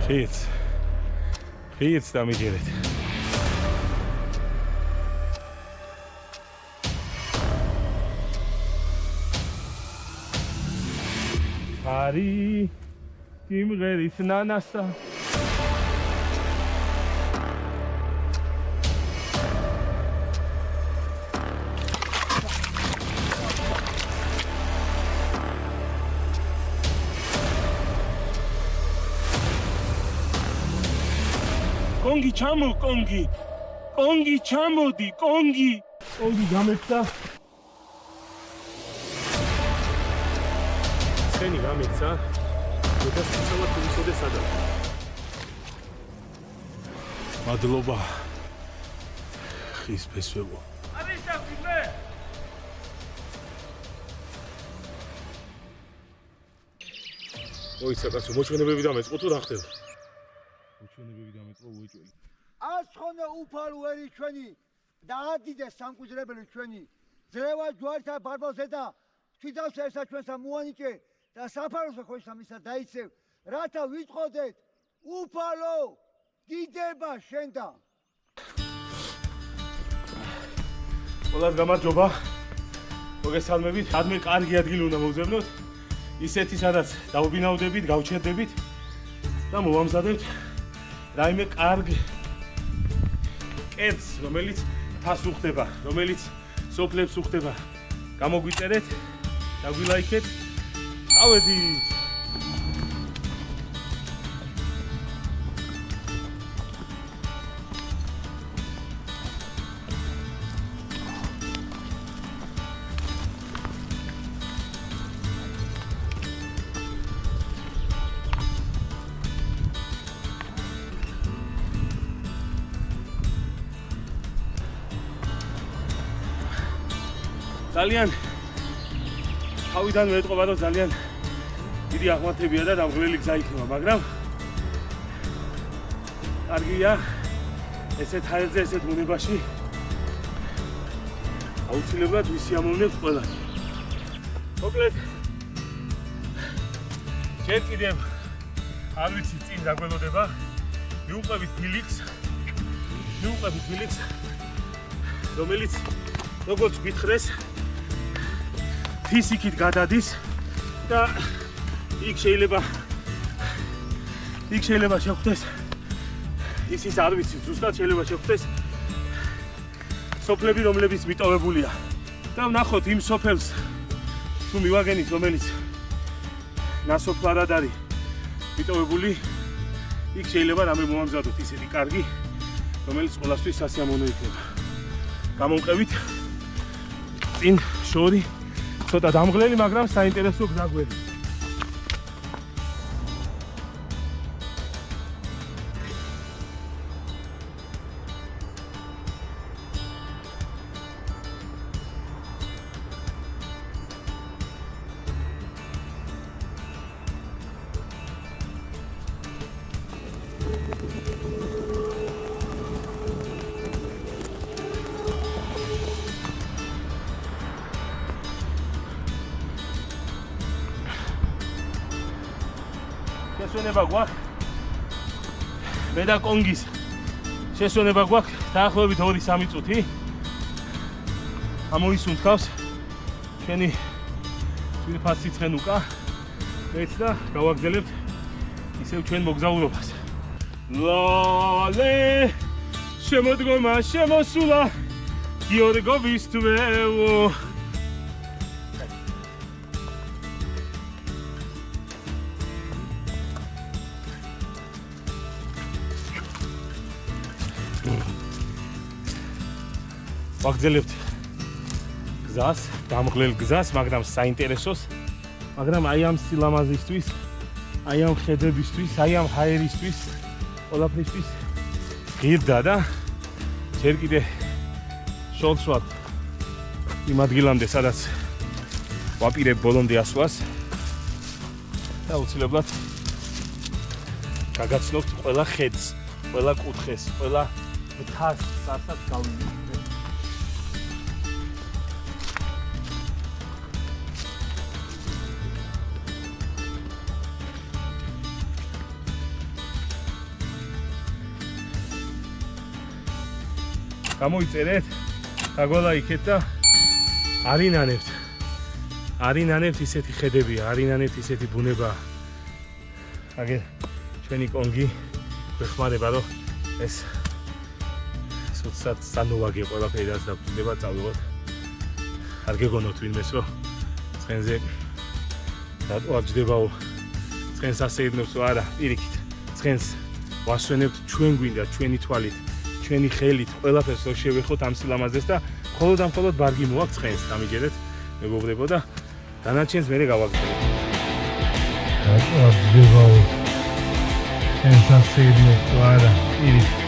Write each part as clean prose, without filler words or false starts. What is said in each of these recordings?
ხიც დამიჯერეთ. არი იმღერის ნანასა კონგი ჩამო კონგი ჩამოდი კონგი გამეცა შენი გამეცა ეს ისაა თუ ისოდე სადა მადლობა ხის ფესვებო არის დაფიმე მოიცა კაცო მოჩვენებები დამეწყო თუ რა ხდება მოჩვენებები დამეწყო უეჭველი ასხონა უფალ ვერი ჩვენი და ადიდე სამკვიდრებელი ჩვენი ძლევა ჯვართა ბარბალზე და თვითავს ესა ჩვენსა მოანიჭე და საფაროსა ხოშამისა დაიცევ რათა ვიტყოდეთ უფალო დიდება შენდა ყველას გამარჯობა მოგესალმებით ადმე კარგი ადგილი უნდა მოვძებნოთ ისეთი სადაც დავბინავდებით გავჩერდებით და მოვამზადებთ რაიმე კარგ კეთს რომელიც თას უხდება რომელიც სოფლებს უხდება გამოგვიწერეთ დაგვილაიქეთ წავედით ძალიან თავიდან ვეტყობა რომ ძალიან დიდი აღმართებია და დამღვრელი გზა იქნება, მაგრამ კარგია ესეთ ჰაერზე, ესეთ მონებაში აუცილებლად ვისიამოვნებთ ყველა. მოკლედ ჯერ კიდევ არ ვიცი წინ დაგველოდება, მივუყვებით ფილიქს, რომელიც როგორც გითხრეს ფიზიკით გადადის და იქ შეიძლება შეხვდეს ის არ ვიცი ზუსტად შეიძლება შეხვდეს სოფლები რომლებიც მიტოვებულია და ვნახოთ იმ სოფელს თუ მივაგენით რომელიც ნასოფლად არის მიტოვებული იქ შეიძლება რამე მოამზადოთ ისეთი კარგი რომელიც ყველასთვის სასიამოვნო იქნება გამომყევით წინ შორი ცოტა დამღლელი, მაგრამ საინტერესო გზაგველი. შესვენება გვაქვს მე და კონგის შესვენება გვაქვს დაახლოებით 2-3 წუთი ამოისუნთქავს ჩვენი ძვირფასი ცხენუკა მეც და გავაგზავნებთ ისევ ჩვენ მოგზაურობას ლალე შემოდგომა შემოსულა გიორგოვის თვეო ვაგზელებთ გზას, დამღლელ გზას, მაგრამ საინტერესოს, მაგრამ აი ამ სილამაზისთვის, აი ამ ხედებისთვის, აი ამ ჰაერისთვის, ყველაფრისთვის ღირდა და ჯერ კიდე შორსვათ იმ ადგილამდე, სადაც ვაპირებ ბოლომდე ასვლას და უცილებლად გაგაცნობთ ყველა ხედს, ყველა კუთხეს, ყველა მთას, სადაც გავიდეთ. გამოიწერეთ, დაგვალაიქეთ და არინანებთ ისეთი ხედებია, არინანებთ ისეთი ბუნება. აგერ ჩვენი კონგი გვეხმარება, რომ ეს სულსაც სანოვაგე ყველაფერი რაც დაგვდება წავიღოთ. არ გეგონოთ ვინმეს, რომ ცხენზე რატო არ ჯდებაო, ცხენს ასე ედნობს, არა, პირიქით. ცხენს ვასვენებთ ჩვენ გვინდა, ჩვენი თვალით, ჩვენი ხელით, ყველაფერს რო შევეხოთ ამ სილამაზეს და მხოლოდ და მხოლოდ ბარგი მოაქვს ცხენს, დამიჯერეთ, მეგობრებო და დანარჩენს მერე გავაგრძელებთ. რატო არ ჯდებაო, ცხენს ასე ედნობს, არა, პირიქით.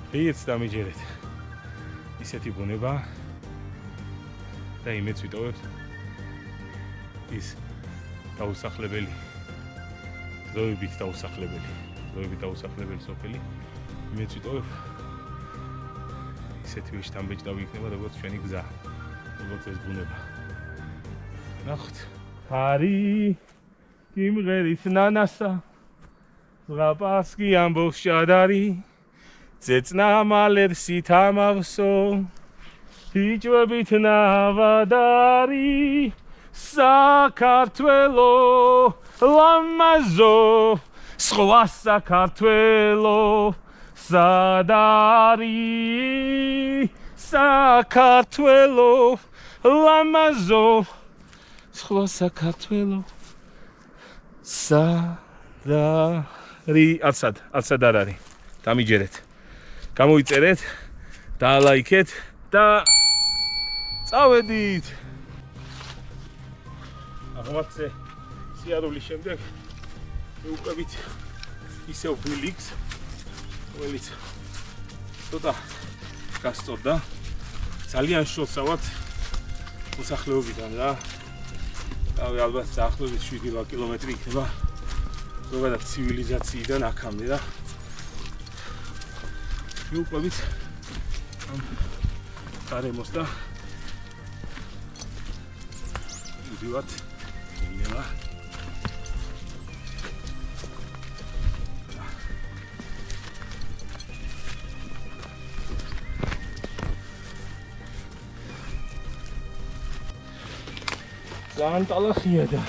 ხიიც დამიჯერეთ. ისეთი ბუნება და იმეც ვიტოვებთ ის დაუსახლებელი დროებით დაუსახლებელი სოფელი იმეც ვიტოვებთ ისეთივე შთამბეჭდავი იქნება როგორც ჩვენი გზა, როგორც ეს ბუნება. ნახოთ. ჰარი იმღერის ნანასა ზღაპასკი ამბობს შადარი ძეწნა მალერსით ამავსო ბიჭვებით ნავადარი საქართველო ლამაზო სხვა საქართველო სადარი საქართველო ლამაზო სხვა საქართველო სადარი არცად არ არის დამიჯერეთ გამოიწერეთ დაალაიქეთ და წავედით აღმართზე სიარულის შემდეგ მივუყვებით ისევ ბილიქს რომელიც ცოტა გასწორდა ძალიან შორსავად მოსახლეობიდან რა თავი ალბათ დაახლოებით 7-8 კილომეტრი იქნება ზოგადად ცივილიზაციიდან აქამდე და მივუყვებით ამ გარემოს და ვიდივართ ინება ძალიან ტალახია და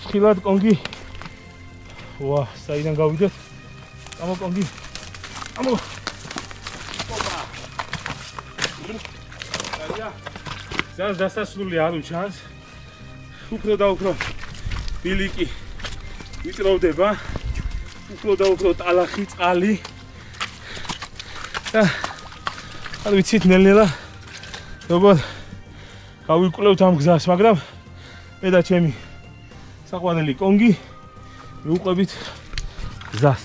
ცხილად კონგი ვა საიდან გავიდეთ ამო კონგი ამო ოპა ძალიან დასასრული არ უჩანს უფრო და უფრო ბილიკი ვიწროვდება უფრო და უფრო ტალახი წყალი და არ ვიცით ნელ-ნელა როგორ გავიკვლევთ ამ გზას, მაგრამ მე და ჩემი საყვარელი კონგი მივუყვებით გზას.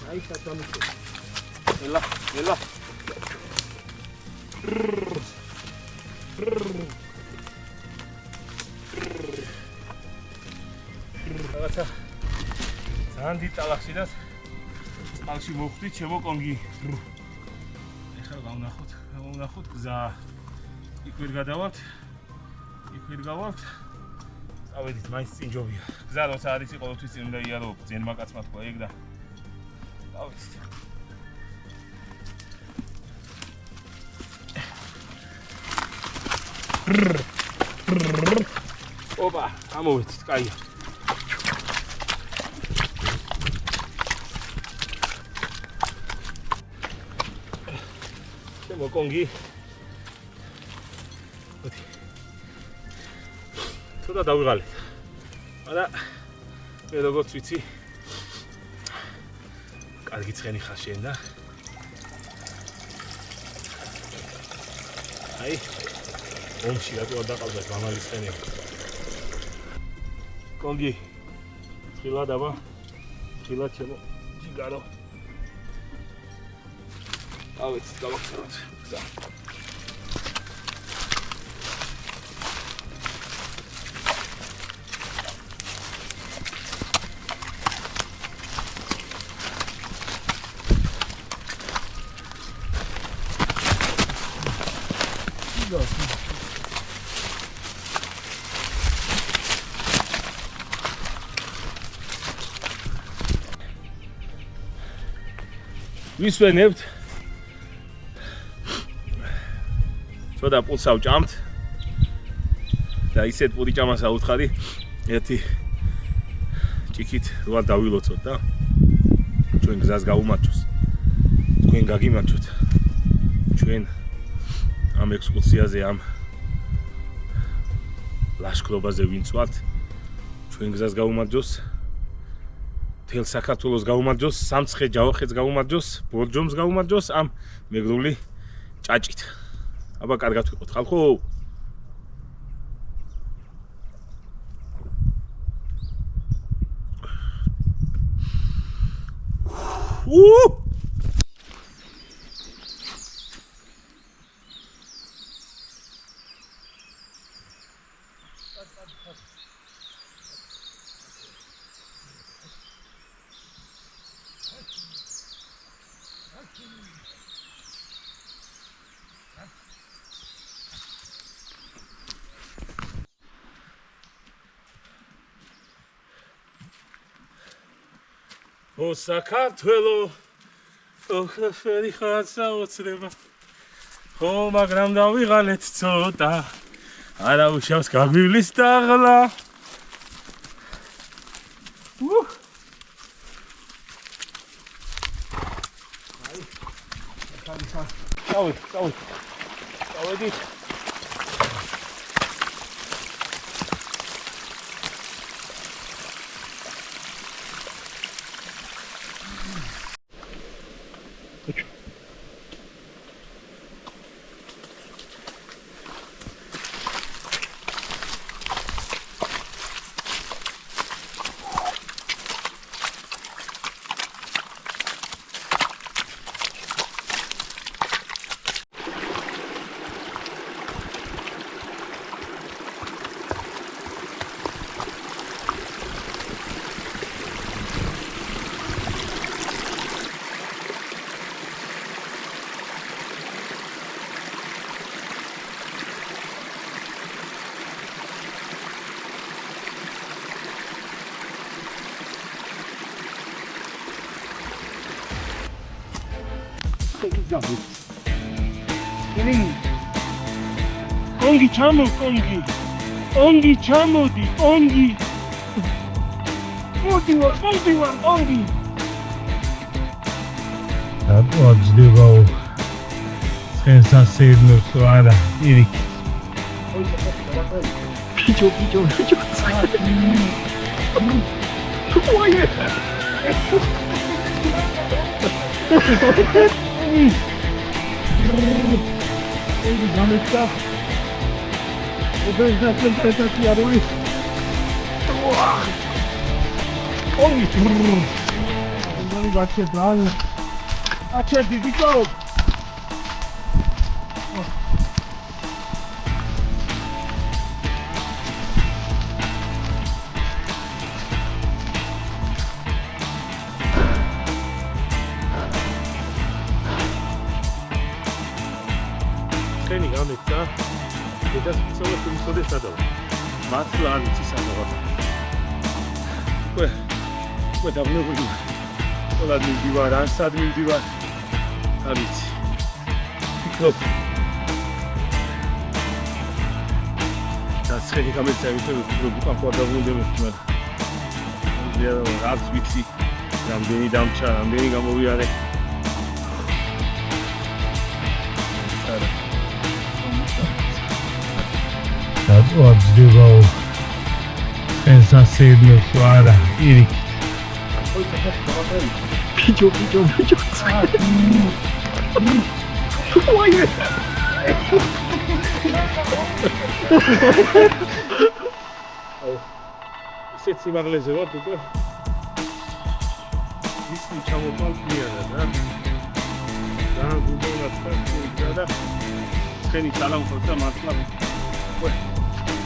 აი სათამაშო. ელა. რაღაცა ძალიან დიდ ტალახში და წყალში მოვხვდით ჩემო კონგი. ეხლა გამონახოთ გზა. იქ ვერ გადავართ. წავედით, მაინც წინ ჯობია. გზა როცა არის ყოველთვის წინ უნდა იარო, ძენმა კაცმა თქვა ეგ და წავედით. ოპა, გამოვედით, კაია. კონგი ცოტა დავიღალეთ მაგრამ მე როგორც ვიცი კარგი ცხენი ხარ შენ და აი ომში რატო არ დაყავდა გამალის ხენი კონგი ხილად აბა ხილად ჩემო ჯიგარო ავეთ გავახსენოთ გზა ვისვენებთ ცოტა პულს ავჭამთ და ისეთ პუდიჭამას აუთხარი ერთი ჭიქით როარ დავილოცოთ და ჩვენ გზას გავუმარჯოს თქვენ გაგიმარჯოთ ჩვენ ამ ექსკურსიაზე ამ ლაშქრობაზე ვინც ვართ ჩვენ გზას გავუმარჯოს თელ საქართველოს გაუმარჯოს, სამცხე ჯავახეთს გაუმარჯოს, ბორჯომს გაუმარჯოს ამ მეგრული ჭაჭით. აბა კარგად ვიყოთ ხალხო. O საქართველო ოხაფერი ხარცა ოცრება ხო მაგრამ დავიღალეთ ცოტა არა უშავს გაგვივლის დაღლა წავედით კონგი ჩამო კონგი ჩამოდი კონგი კონგი რატო აძლევაო ეს ასეირნოს არა ირიკ 피조 뭐야 Ele não está. O bem já se enfrenta a luz. Oi! Não vai quebrar. Atende de novo. ხენი გამეცა და სწორედ თუმცა სადაა მართლა არ ვიცი სადაა უკვე დავნებული ყველა მივდივარ ან სად მივდივარ არ ვიცი ფიქრობ და ხენი გამეცა ვიფიქრობ უკან ყვა დავნებული მაგრამ რაც ვიცი რამდენი დამჭა რამდენი გამოვიარე რატო აძლევაო ეს ასეირნოს არა ირიკ 피조 뭐야 ისეთ სიმაღლეზე ვარ უკვე. ისინი ჩამოყალბიან და ძალიან გულდევნად ხარ და ხენი ჩალამხოთ და მართლა უკვე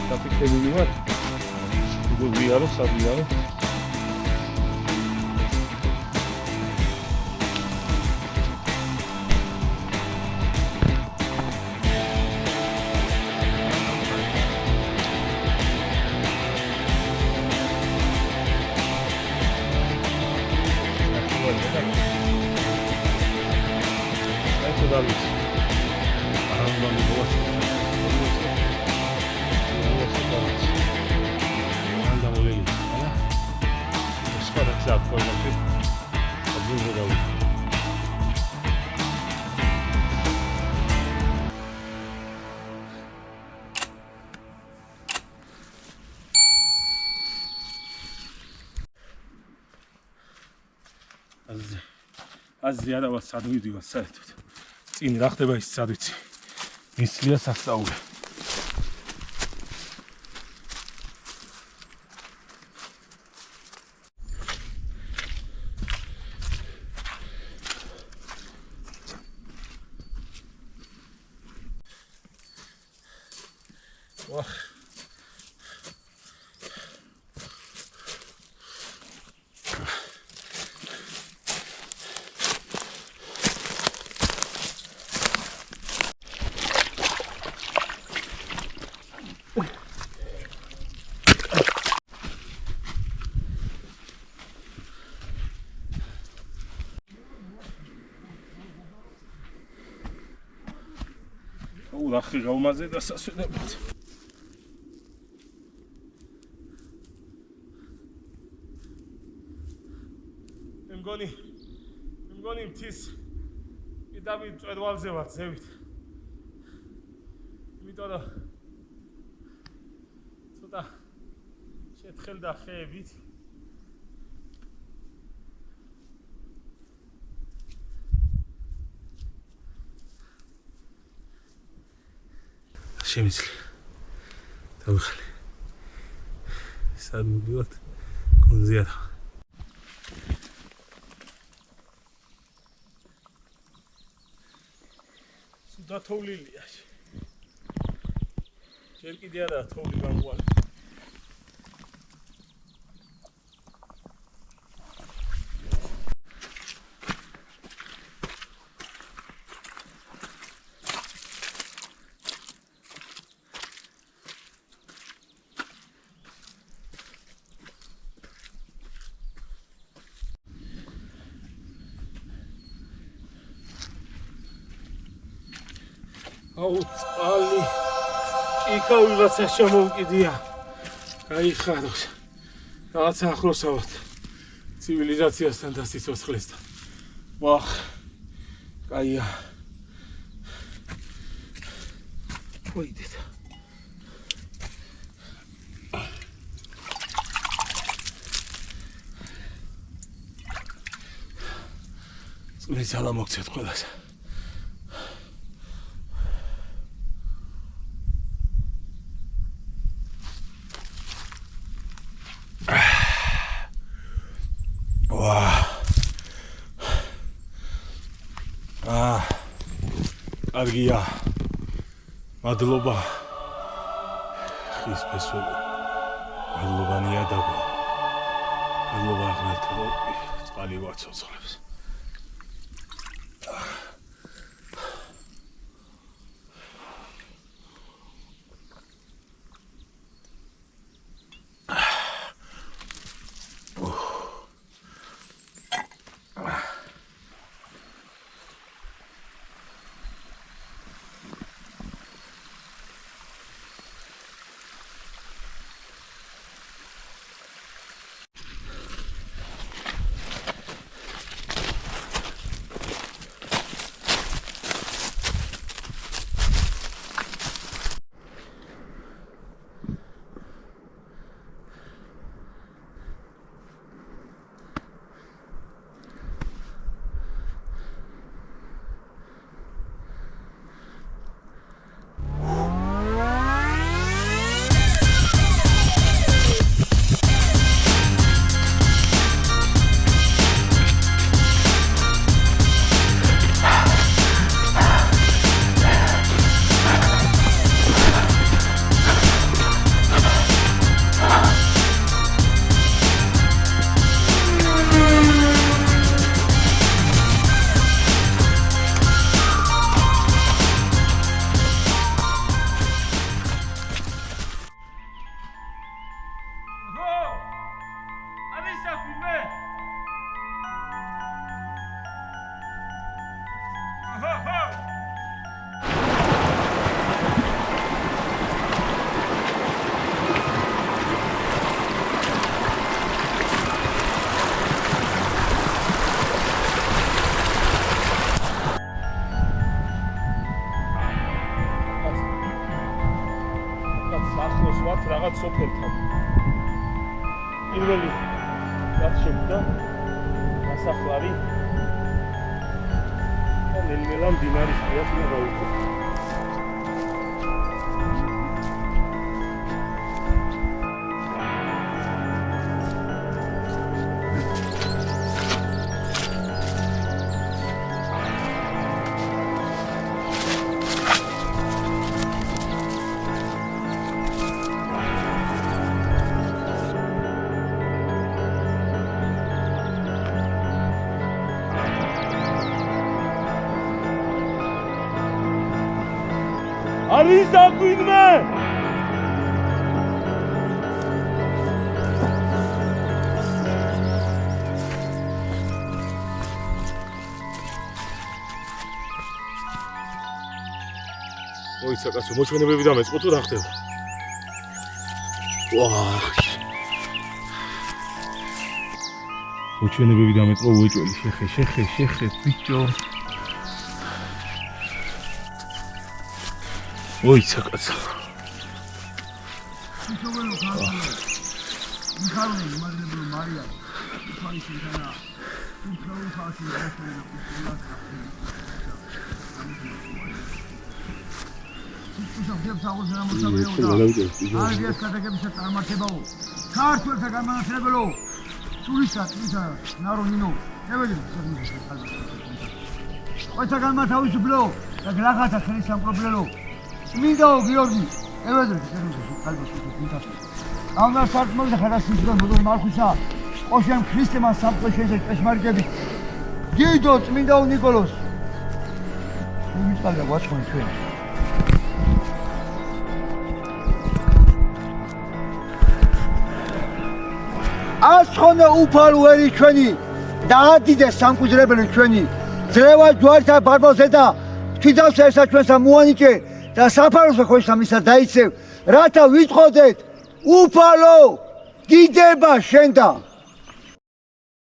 დაფიქრებული ვარ. უკვე ვიარო, სადიარო. აზრი არა ვარ სად ვიდივარ საერთოდ. წინ რა ხდება ის სად ვიცი. მისლია სასწაული. ვახ ულახი გავმაზე და სასვენებად. მე მგონი მთის პირდაპირ მწვერვალზე ვარ ზევით. იმიტომ რომ ცოტა შეთხელდა ხეებით. შემიძლია დავიხალე. სად მივიდივართ? კონზე არა. სუდა თოვლილია. ჯერ კიდე არა თოვლი გამოვალე. აუ წყალი იკავილაცა შემოვკიდია. გაიხაროს. რაღაცა ახლოსავთ. ცივილიზაციასთან და სიცოცხლესთან. ვახ. კაია. მოიდეთ. წვირის ალა მოგცეთ ყველას. კარგია. მადლობა. ხის ფესველი. მადლობანია დაბა. მადლობა ღმერთო, წყალი ვაცოცხლებს. პირველი რაც შეგვდა ასახლარი და ნელ-ნელა მდინარის პირას უნდა გავიქო. არის დაგვინმე! მოიცა კაცო, მოჩვენებები დამეწყო თუ რა ხდება? მოჩვენებები დამეწყო უეჭველი, შეხე, ბიჭო. მოიცა კაცო. მიხარული მაგნებულო მარია თვალი შენთანა უცხოური ხალხი ერთად მინდაო გიორგი, ევედრე ამას სარტმოზე ხარასისგან მოდო მარხუშა ოშენ ქრისტემან სამწეშენზე ჭეშმარიტები გიდო წმინდაო ნიკოლოს მიწალდა ვაჩხონი ჩვენ ასხონე უფალ ვერი ჩვენი და ადიდე სამკუძრებელი ჩვენი ძრევა ჯვართა ბარბალზე და თვითავს ესა ჩვენსა მოანიკე და საფაროსა ხოშა მისა დაიცევ რათა ვიტყოდეთ უფალო დიდება შენდა